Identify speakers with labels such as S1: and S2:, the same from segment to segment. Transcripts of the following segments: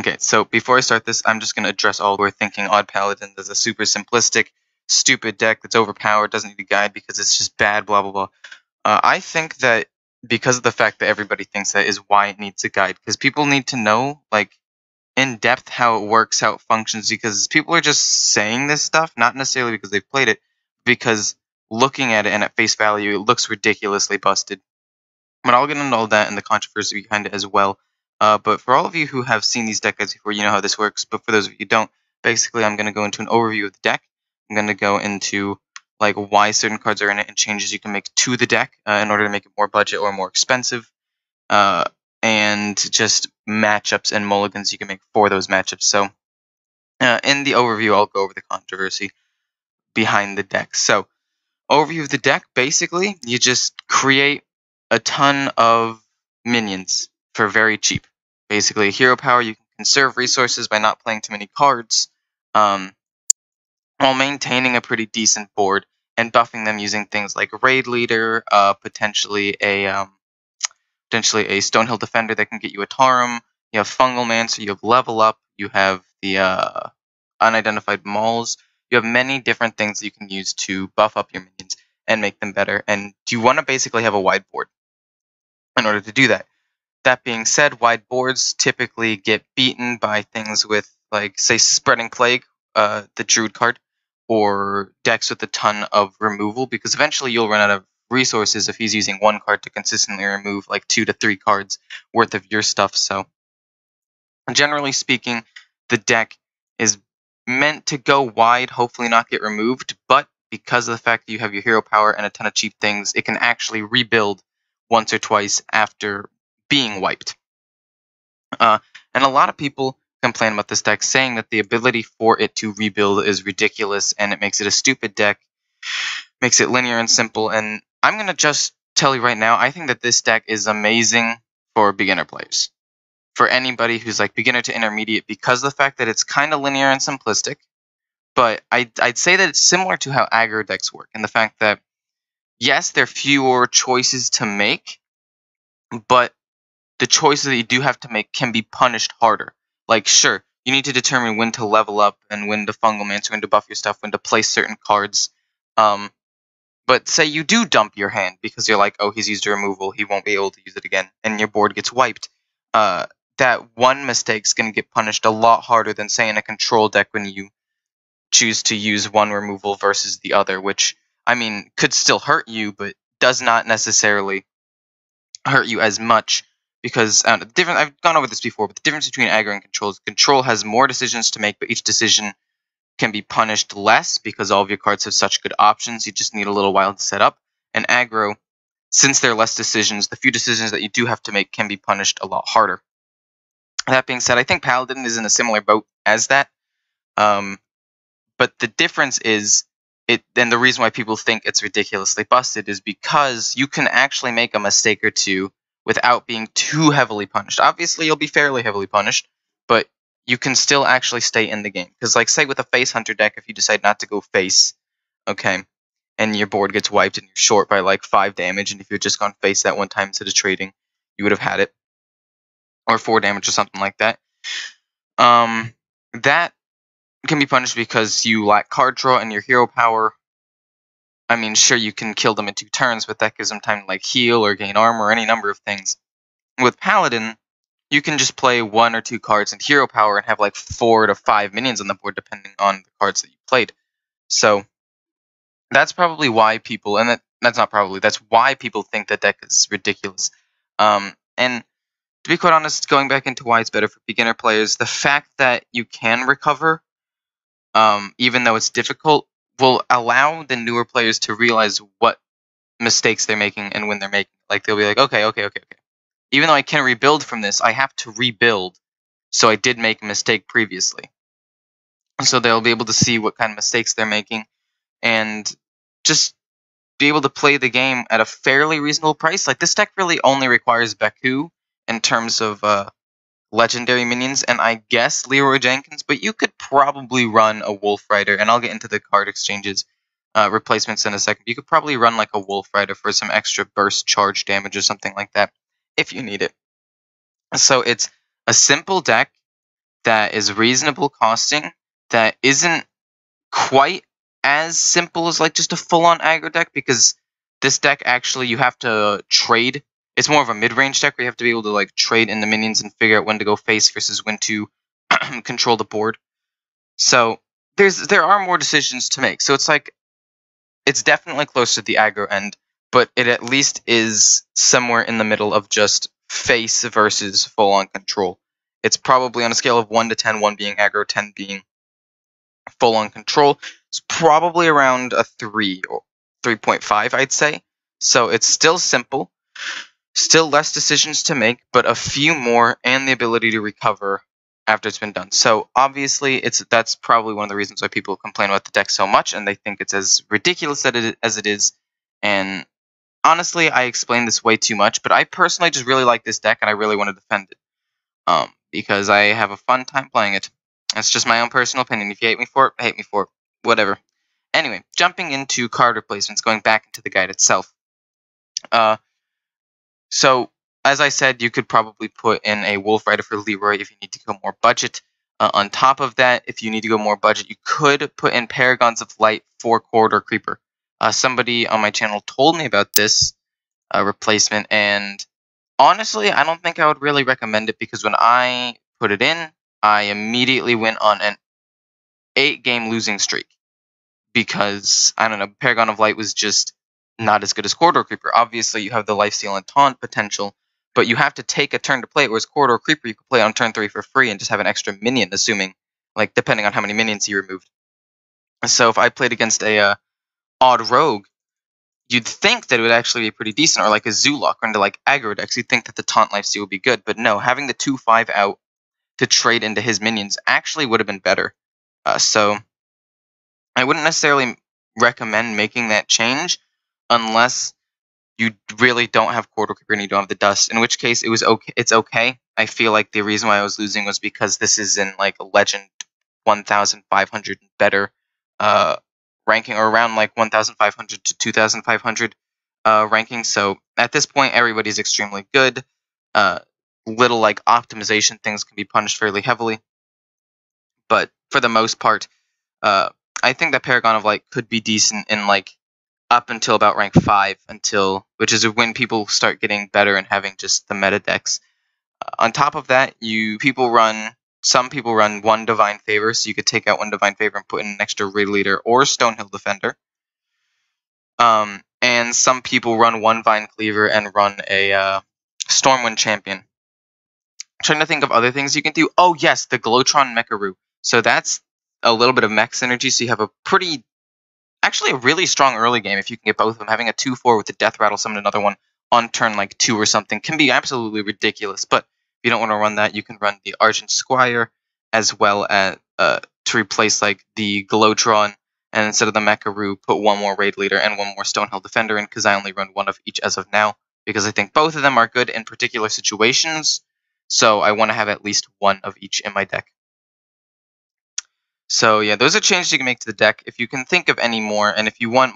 S1: Okay, so before I start this, I'm just going to address all who are thinking Odd Paladin is a super simplistic, stupid deck that's overpowered, doesn't need a guide because it's just bad, blah, blah, blah. I think that because of the fact that everybody thinks that is why it needs a guide, because people need to know, like, in depth how it works, how it functions, because people are just saying this stuff, not necessarily because they've played it, because looking at it and at face value, it looks ridiculously busted. But I'll get into all that and the controversy behind it as well. But for all of you who have seen these deck guides before, you know how this works. But for those of you who don't, basically I'm going to go into an overview of the deck. I'm going to go into like why certain cards are in it and changes you can make to the deck in order to make it more budget or more expensive. And just matchups and mulligans you can make for those matchups. So in the overview, I'll go over the controversy behind the deck. So overview of the deck, basically, you just create a ton of minions for very cheap. Basically, hero power, you can conserve resources by not playing too many cards, while maintaining a pretty decent board and buffing them using things like Raid Leader, potentially a Stonehill Defender that can get you a Tarum. You have Fungal Mancer, you have Level Up, you have the Unidentified Mauls. You have many different things that you can use to buff up your minions and make them better. And you want to basically have a wide board in order to do that. That being said, wide boards typically get beaten by things with, like, say, Spreading Plague, the Druid card, or decks with a ton of removal, because eventually you'll run out of resources if he's using one card to consistently remove like 2 to 3 cards worth of your stuff. So generally speaking, the deck is meant to go wide, hopefully not get removed, but because of the fact that you have your hero power and a ton of cheap things, it can actually rebuild once or twice after being wiped. And a lot of people complain about this deck, saying that the ability for it to rebuild is ridiculous and it makes it a stupid deck, makes it linear and simple. And I'm going to just tell you right now, I think that this deck is amazing for beginner players. For anybody who's like beginner to intermediate, because of the fact that it's kind of linear and simplistic. But I'd say that it's similar to how aggro decks work, and the fact that, yes, there are fewer choices to make, but the choices that you do have to make can be punished harder. Like, sure, you need to determine when to level up and when to Fungal Mancer, when to buff your stuff, when to place certain cards. But say you do dump your hand because you're like, oh, he's used a removal, he won't be able to use it again, and your board gets wiped. That one mistake's going to get punished a lot harder than, say, in a control deck when you choose to use one removal versus the other, which, I mean, could still hurt you, but does not necessarily hurt you as much, because I've gone over this before, but the difference between aggro and control is control has more decisions to make, but each decision can be punished less because all of your cards have such good options. You just need a little while to set up. And aggro, since there are less decisions, the few decisions that you do have to make can be punished a lot harder. That being said, I think Paladin is in a similar boat as that. But the difference is, and the reason why people think it's ridiculously busted is because you can actually make a mistake or two without being too heavily punished. Obviously, you'll be fairly heavily punished, but you can still actually stay in the game. Because, like, say with a Face Hunter deck, if you decide not to go face, okay, and your board gets wiped and you're short by like 5 damage, and if you had just gone face that one time instead of trading, you would have had it. Or 4 damage or something like that. That can be punished because you lack card draw and your hero power. I mean, sure, you can kill them in 2 turns, but that gives them time to like heal or gain armor or any number of things. With Paladin, you can just play 1 or 2 cards in hero power and have like 4 to 5 minions on the board, depending on the cards that you played. So that's probably why people, and that's not probably, that's why people think that deck is ridiculous. And to be quite honest, going back into why it's better for beginner players, the fact that you can recover, even though it's difficult, will allow the newer players to realize what mistakes they're making and when they're making. Like, they'll be like, okay. Even though I can rebuild from this, I have to rebuild, so I did make a mistake previously. So they'll be able to see what kind of mistakes they're making and just be able to play the game at a fairly reasonable price. Like, this deck really only requires Baku in terms of legendary minions, and I guess Leroy Jenkins, but you could probably run a Wolf Rider, and I'll get into the card exchanges replacements in a second. You could probably run like a Wolf Rider for some extra burst charge damage or something like that if you need it. So it's a simple deck that is reasonable costing, that isn't quite as simple as like just a full-on aggro deck, because this deck actually you have to trade. It's more of a mid-range deck where you have to be able to like trade in the minions and figure out when to go face versus when to control the board. So there are more decisions to make. So it's like it's definitely closer to the aggro end, but it at least is somewhere in the middle of just face versus full-on control. It's probably on a scale of 1 to 10, 1 being aggro, 10 being full-on control. It's probably around a 3 or 3.5, I'd say. So it's still simple, still less decisions to make, but a few more, and the ability to recover after it's been done. So obviously, that's probably one of the reasons why people complain about the deck so much, and they think it's as ridiculous as it is. And honestly, I explained this way too much, but I personally just really like this deck, and I really want to defend it, because I have a fun time playing it. That's just my own personal opinion. If you hate me for it, hate me for it. Whatever. Anyway, jumping into card replacements, going back into the guide itself. So, as I said, you could probably put in a Wolf Rider for Leroy if you need to go more budget. On top of that, if you need to go more budget, you could put in Paragons of Light for Corridor Creeper. Somebody on my channel told me about this replacement, and honestly, I don't think I would really recommend it, because when I put it in, I immediately went on an 8-game losing streak. Because, I don't know, Paragon of Light was just not as good as Corridor Creeper. Obviously, you have the lifesteal and taunt potential, but you have to take a turn to play it, whereas Corridor Creeper you can play on turn 3 for free and just have an extra minion, assuming, like, depending on how many minions you removed. So if I played against a odd rogue, you'd think that it would actually be pretty decent, or like a Zoolock, or into like aggro decks, you'd think that the taunt lifesteal would be good, but no, having the 2/5 out to trade into his minions actually would have been better. So I wouldn't necessarily recommend making that change unless you really don't have Corridor Creeper and you don't have the dust, in which case it's okay. I feel like the reason why I was losing was because this is in like a legend 1,500 better ranking, or around like 1,500 to 2,500 ranking. So at this point, everybody's extremely good. Little like optimization things can be punished fairly heavily, but for the most part, I think that Paragon of Light could be decent in like up until about rank 5, which is when people start getting better and having just the meta decks. On top of that, some people run 1 Divine Favor, so you could take out 1 Divine Favor and put in an extra Raid Leader or Stonehill Defender. And some people run 1 Vine Cleaver and run a Stormwind Champion. I'm trying to think of other things you can do. Oh yes, the Glowtron Mecharoo. So that's a little bit of mech synergy, so you have actually a really strong early game if you can get both of them. Having a 2/4 with the Death Rattle, summon another one on turn like 2 or something can be absolutely ridiculous. But if you don't want to run that, you can run the Argent Squire as well as to replace like the Glowtron, and instead of the Mecharoo, put 1 more Raid Leader and 1 more Stonehill Defender in, because I only run 1 of each as of now, because I think both of them are good in particular situations. So I want to have at least 1 of each in my deck. So yeah, those are changes you can make to the deck. If you can think of any more, and if you want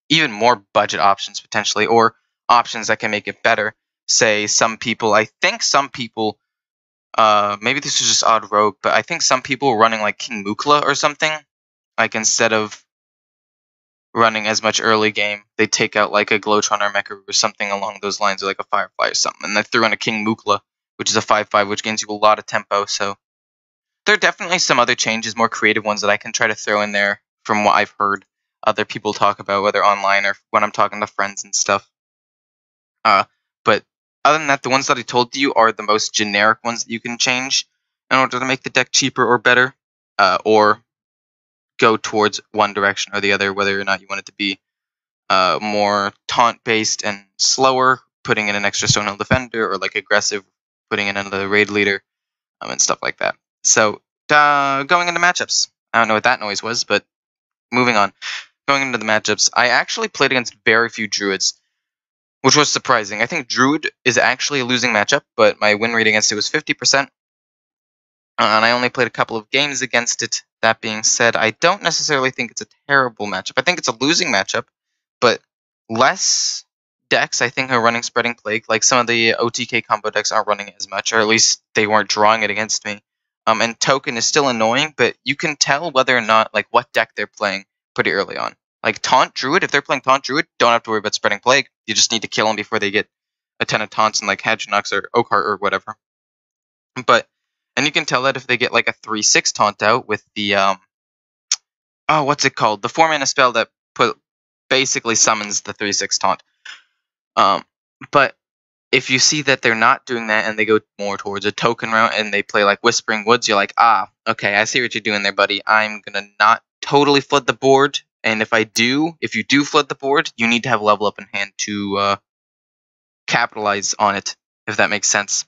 S1: even more budget options potentially, or options that can make it better, say I think some people, maybe this is just odd rogue, but I think some people are running like King Mukla or something. Like instead of running as much early game, they take out like a Glowtron or Mecharoo or something along those lines, or like a Firefly or something, and they threw in a King Mukla, which is a 5/5, which gains you a lot of tempo. So there are definitely some other changes, more creative ones that I can try to throw in there from what I've heard other people talk about, whether online or when I'm talking to friends and stuff. But other than that, the ones that I told you are the most generic ones that you can change in order to make the deck cheaper or better, or go towards one direction or the other, whether or not you want it to be more taunt-based and slower, putting in an extra Stonehill Defender, or like aggressive, putting in another Raid Leader, and stuff like that. So, going into matchups. I don't know what that noise was, but moving on. Going into the matchups, I actually played against very few Druids, which was surprising. I think Druid is actually a losing matchup, but my win rate against it was 50%, and I only played a couple of games against it. That being said, I don't necessarily think it's a terrible matchup. I think it's a losing matchup, but less decks, I think, are running Spreading Plague. Like some of the OTK combo decks aren't running as much, or at least they weren't drawing it against me. And token is still annoying, but you can tell whether or not like what deck they're playing pretty early on. Like Taunt Druid, if they're playing Taunt Druid, don't have to worry about spreading Plague. You just need to kill them before they get a ton of taunts and like Hedgehogs or Oakheart or whatever. And you can tell that if they get like a 3/6 taunt out with the what's it called? The 4-mana spell that basically summons the 3/6 taunt. But if you see that they're not doing that and they go more towards a token route and they play like Whispering Woods, you're like, okay, I see what you're doing there, buddy. I'm gonna not totally flood the board, and if you do flood the board, you need to have level up in hand to capitalize on it, if that makes sense.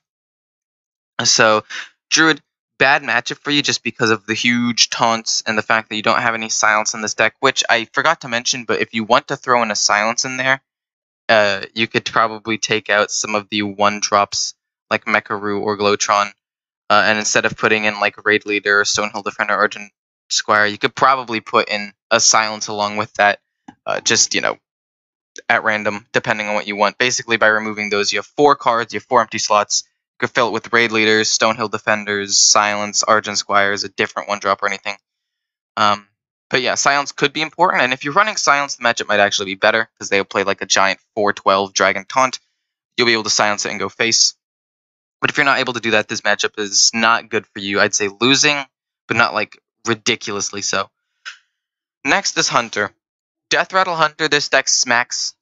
S1: So, Druid, bad matchup for you just because of the huge taunts and the fact that you don't have any silence in this deck, which I forgot to mention, but if you want to throw in a silence in there, you could probably take out some of the 1-drops like Mecharoo or Glowtron, and instead of putting in like Raid Leader or Stonehill Defender or Argent Squire, you could probably put in a silence along with that, just, at random, depending on what you want. Basically, by removing those, you have 4 cards, you have 4 empty slots. You could fill it with Raid Leaders, Stonehill Defenders, Silence, Argent Squires, a different 1-drop or anything. But yeah, Silence could be important, and if you're running Silence, the matchup might actually be better, because they'll play like a giant 4/12 Dragon Taunt. You'll be able to silence it and go face. But if you're not able to do that, this matchup is not good for you. I'd say losing, but not like ridiculously so. Next is Hunter. Death Rattle Hunter, this deck smacks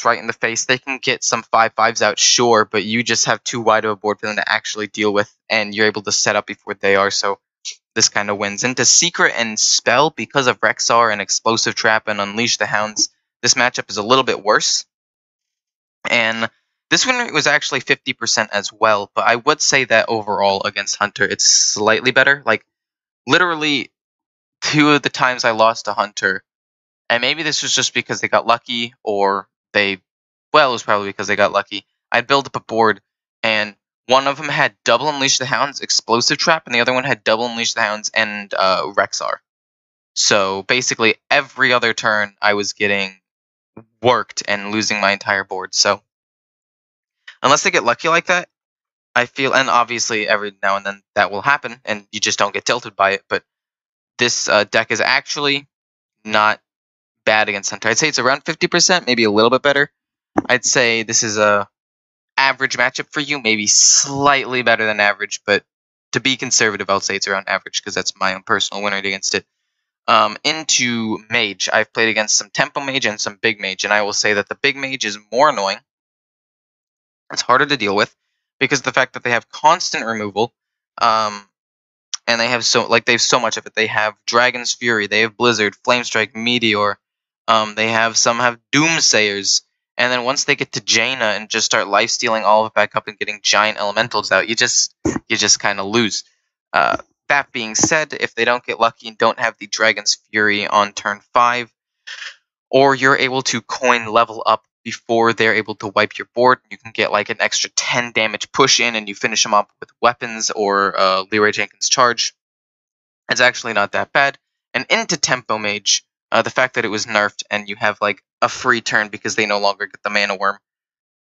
S1: right in the face. They can get some 5/5s out, sure, but you just have too wide of a board for them to actually deal with, and you're able to set up before they are, so this kind of wins. Into Secret and Spell, because of Rexar and Explosive Trap and Unleash the Hounds, this matchup is a little bit worse. And this win rate was actually 50% as well, but I would say that overall against Hunter, it's slightly better. Like, literally, 2 of the times I lost to Hunter, and maybe this was just because they got lucky, or it was probably because they got lucky. I'd build up a board, and one of them had double Unleash the Hounds, Explosive Trap, and the other one had double Unleash the Hounds and Rexar. So basically, every other turn, I was getting worked and losing my entire board. So unless they get lucky like that, I feel, and obviously every now and then that will happen, and you just don't get tilted by it. But this deck is actually not bad against Hunter. I'd say it's around 50%, maybe a little bit better. I'd say this is a average matchup for you, maybe slightly better than average, but to be conservative, I'll say it's around average because that's my own personal win rate against it. Into Mage, I've played against some Tempo Mage and some Big Mage, and I will say that the Big Mage is more annoying. It's harder to deal with because of the fact that they have constant removal, and they have so much of it. They have Dragon's Fury, they have Blizzard, Flamestrike, Meteor. They have Doomsayers, and then once they get to Jaina and just start lifestealing all of it back up and getting giant elementals out, you just kind of lose. That being said, if they don't get lucky and don't have the Dragon's Fury on turn 5, or you're able to coin level up before they're able to wipe your board, you can get like an extra 10 damage push in and you finish them up with weapons or Leroy Jenkins Charge. It's actually not that bad. And into Tempo Mage, the fact that it was nerfed and you have like a free turn because they no longer get the Mana Worm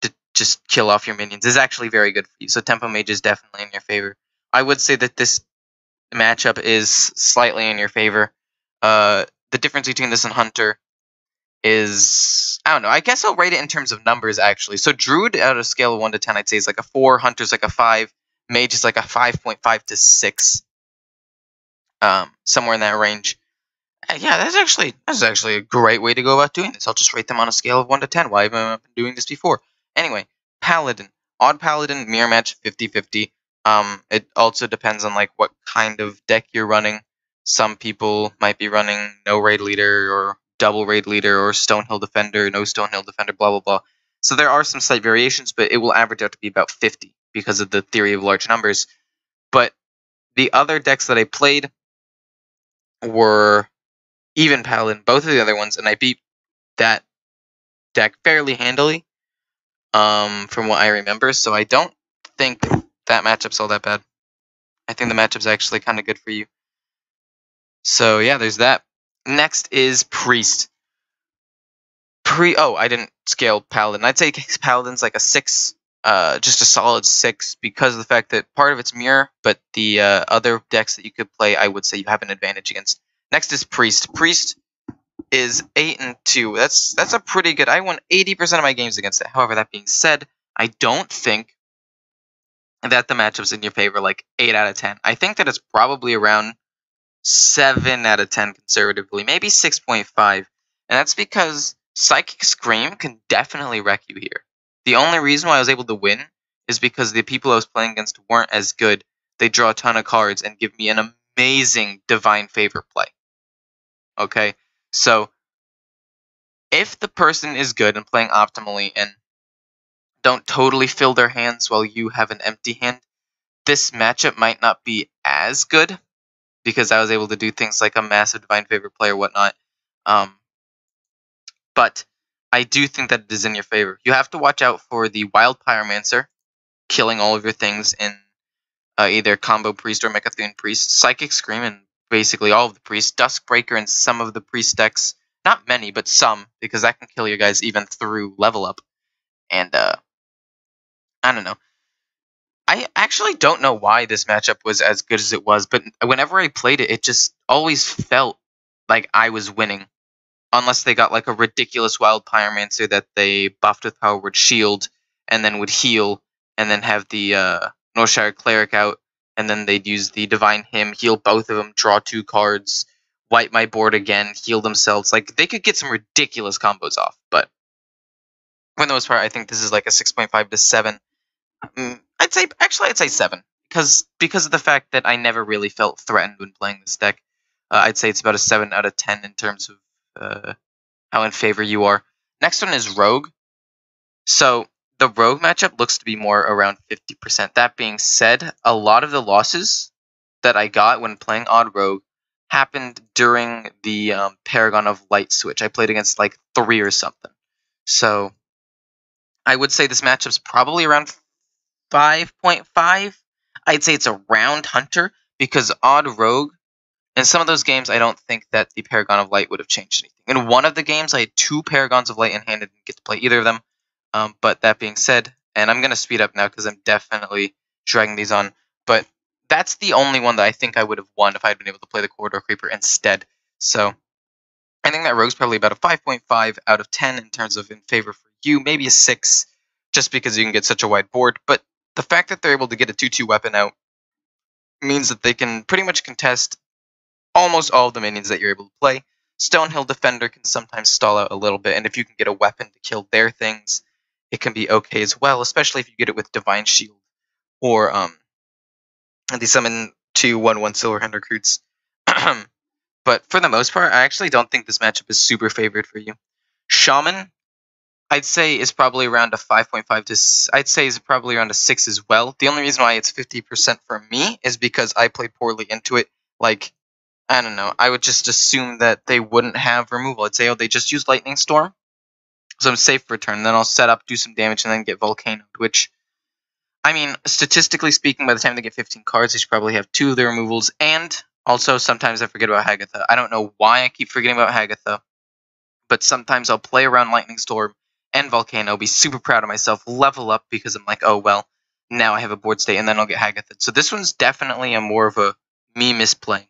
S1: to just kill off your minions is actually very good for you. So Tempo Mage is definitely in your favor. I would say that this matchup is slightly in your favor. The difference between this and Hunter is, I don't know, I guess I'll rate it in terms of numbers actually. So Druid out of a scale of 1 to 10, I'd say is like a 4, Hunter's like a 5, Mage is like a 5.5 to 6. Somewhere in that range. Yeah, that's actually a great way to go about doing this. I'll just rate them on a scale of 1 to 10. Why haven't I been doing this before? Anyway, Paladin. Odd Paladin, mirror match, 50-50. It also depends on like what kind of deck you're running. Some people might be running no Raid Leader or double Raid Leader or Stonehill Defender, no Stonehill Defender, blah, blah, blah. So there are some slight variations, but it will average out to be about 50 because of the theory of large numbers. But the other decks that I played were even Paladin, both of the other ones, and I beat that deck fairly handily, from what I remember, so I don't think that matchup's all that bad. I think the matchup's actually kind of good for you. So yeah, there's that. Next is Priest. I didn't scale Paladin. I'd say Paladin's like a 6 just a solid 6 because of the fact that part of it's mirror, but the other decks that you could play, I would say you have an advantage against. Next is Priest. Priest is 8-2. That's a pretty good. I won 80% of my games against it. However, that being said, I don't think that the matchup's in your favor like 8 out of 10. I think that it's probably around 7 out of 10 conservatively, maybe 6.5. And that's because Psychic Scream can definitely wreck you here. The only reason why I was able to win is because the people I was playing against weren't as good. They draw a ton of cards and give me an amazing Divine Favor play. Okay? So, if the person is good and playing optimally and don't totally fill their hands while you have an empty hand, this matchup might not be as good because I was able to do things like a massive Divine Favor play or whatnot. But I do think that it is in your favor. You have to watch out for the Wild Pyromancer, killing all of your things in either Combo Priest or Mechathune Priest, Psychic Scream and basically all of the priests, Duskbreaker and some of the priest decks, not many, but some, because that can kill your guys even through level up. And, I don't know. I actually don't know why this matchup was as good as it was, but whenever I played it, it just always felt like I was winning. Unless they got like a ridiculous Wild Pyromancer that they buffed with Power Word Shield, and then would heal, and then have the Northshire Cleric out, and then they'd use the Divine Hymn, heal both of them, draw 2 cards, wipe my board again, heal themselves. Like, they could get some ridiculous combos off, but for the most part, I think this is like a 6.5 to 7. I'd say 7, because of the fact that I never really felt threatened when playing this deck. I'd say it's about a 7 out of 10 in terms of how in favor you are. Next one is Rogue. So the Rogue matchup looks to be more around 50%. That being said, a lot of the losses that I got when playing Odd Rogue happened during the Paragon of Light switch. I played against like 3 or something. So I would say this matchup's probably around 5.5. I'd say it's around Hunter because Odd Rogue, in some of those games, I don't think that the Paragon of Light would have changed anything. In one of the games, I had 2 Paragons of Light in hand and didn't get to play either of them. But that being said, and I'm going to speed up now because I'm definitely dragging these on, but that's the only one that I think I would have won if I had been able to play the Corridor Creeper instead. So I think that Rogue's probably about a 5.5 out of 10 in terms of in favor for you, maybe a 6, just because you can get such a wide board. But the fact that they're able to get a 2/2 weapon out means that they can pretty much contest almost all of the minions that you're able to play. Stonehill Defender can sometimes stall out a little bit, and if you can get a weapon to kill their things, it can be okay as well, especially if you get it with Divine Shield or the summon 2 1/1 Silverhand recruits. But for the most part, I actually don't think this matchup is super favored for you. Shaman, I'd say is probably around a 5.5 to I'd say is probably around a 6 as well. The only reason why it's 50% for me is because I played poorly into it. Like, I don't know. I would just assume that they wouldn't have removal. I'd say, oh, they just use Lightning Storm, so I'm safe for a turn. Then I'll set up, do some damage, and then get Volcanoed, which, I mean, statistically speaking, by the time they get 15 cards, they should probably have 2 of their removals. And also, sometimes I forget about Hagatha. I don't know why I keep forgetting about Hagatha, but sometimes I'll play around Lightning Storm and Volcano, be super proud of myself, level up because I'm like, oh, well, now I have a board state, and then I'll get Hagatha. So this one's definitely a more of a me misplaying.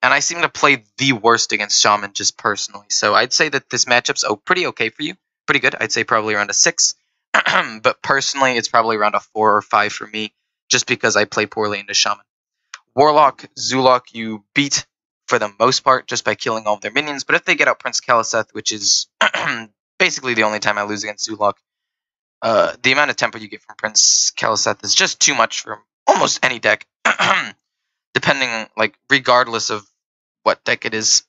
S1: And I seem to play the worst against Shaman just personally. So I'd say that this matchup's pretty okay for you. Pretty good. I'd say probably around a 6. But personally, it's probably around a 4 or 5 for me, just because I play poorly into Shaman. Warlock, Zulok, you beat for the most part just by killing all of their minions. But if they get out Prince Kaliseth, which is basically the only time I lose against Zulok, the amount of tempo you get from Prince Kaliseth is just too much for almost any deck. Depending, like, regardless of what deck it is.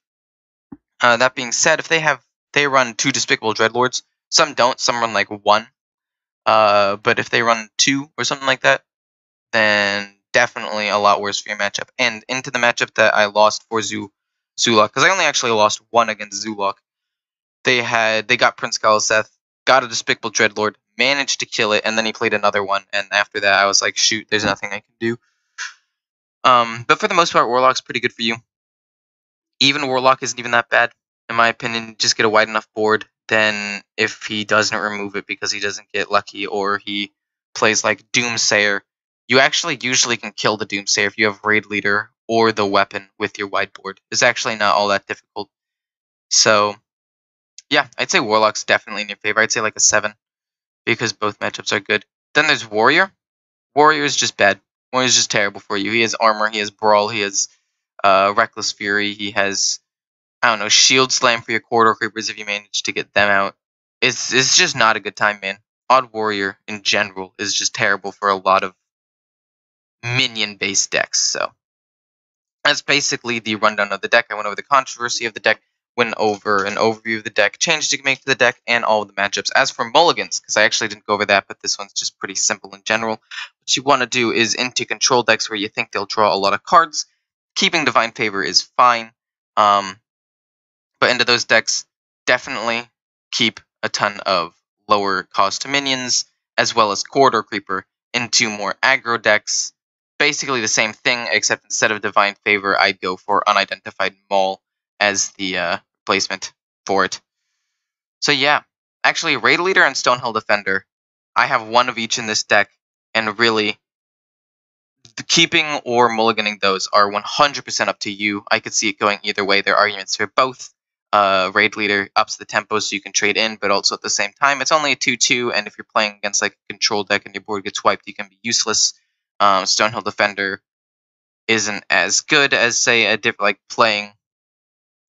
S1: That being said, if they run 2 Despicable Dreadlords, some don't, some run like 1. But if they run 2 or something like that, then definitely a lot worse for your matchup. And into the matchup that I lost for Zulok, because I only actually lost 1 against Zulok. They got Prince Kaliseth, got a Despicable Dreadlord, managed to kill it, and then he played another one. And after that, I was like, shoot, there's nothing I can do. But for the most part, Warlock's pretty good for you. Even Warlock isn't even that bad, in my opinion. Just get a wide enough board, then if he doesn't remove it because he doesn't get lucky or he plays like Doomsayer, you actually usually can kill the Doomsayer if you have Raid Leader or the weapon with your whiteboard. It's actually not all that difficult. So, yeah, I'd say Warlock's definitely in your favor. I'd say like a 7 because both matchups are good. Then there's Warrior. Warrior is just bad. Warrior is just terrible for you. He has armor, he has Brawl, he has Reckless Fury, he has, I don't know, Shield Slam for your Corridor Creepers if you manage to get them out. It's just not a good time, man. Odd Warrior in general is just terrible for a lot of minion-based decks. So that's basically the rundown of the deck. I went over the controversy of the deck, went over an overview of the deck, changes you can make to the deck, and all of the matchups. As for mulligans, because I actually didn't go over that, but this one's just pretty simple in general. What you want to do is into control decks where you think they'll draw a lot of cards. Keeping Divine Favor is fine, but into those decks, definitely keep a ton of lower cost minions, as well as Corridor Creeper into more aggro decks. Basically the same thing, except instead of Divine Favor, I'd go for Unidentified Maul as the replacement for it. So yeah, actually Raid Leader and Stonehill Defender, I have one of each in this deck, and really, keeping or mulliganing those are 100% up to you. I could see it going either way. There are arguments for both. Raid Leader ups the tempo so you can trade in, but also at the same time, it's only a 2-2, and if you're playing against like a control deck and your board gets wiped, you can be useless. Stonehill Defender isn't as good as, say, like playing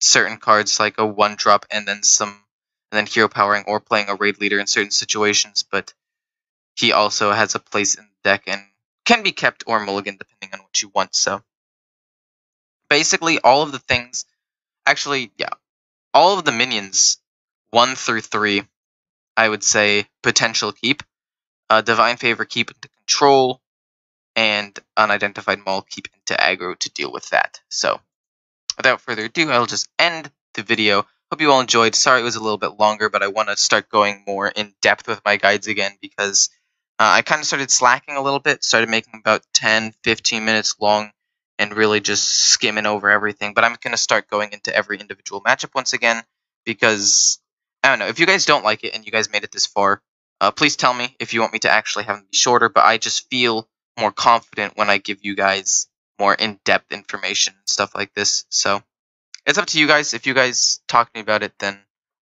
S1: certain cards like a 1-drop and then hero powering, or playing a Raid Leader in certain situations, but he also has a place in the deck and can be kept or mulligan depending on what you want. So basically all of the things, actually, yeah, all of the minions 1 through 3, I would say potential keep. Divine Favor keep into control, and Unidentified Maul keep into aggro to deal with that. So without further ado, I'll just end the video. Hope you all enjoyed. Sorry it was a little bit longer, but I want to start going more in depth with my guides again, because I kind of started slacking a little bit, started making about 10-15 minutes long and really just skimming over everything. But I'm going to start going into every individual matchup once again, because, I don't know, if you guys don't like it and you guys made it this far, please tell me if you want me to actually have them be shorter, but I just feel more confident when I give you guys more in-depth information and stuff like this. So it's up to you guys. If you guys talk to me about it, then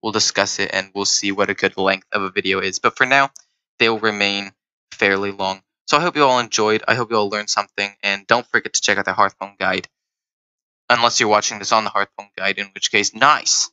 S1: we'll discuss it and we'll see what a good length of a video is. But for now, they will remain fairly long. So I hope you all enjoyed. I hope you all learned something. And don't forget to check out the Hearthpwn guide. Unless you're watching this on the Hearthpwn guide, in which case, nice.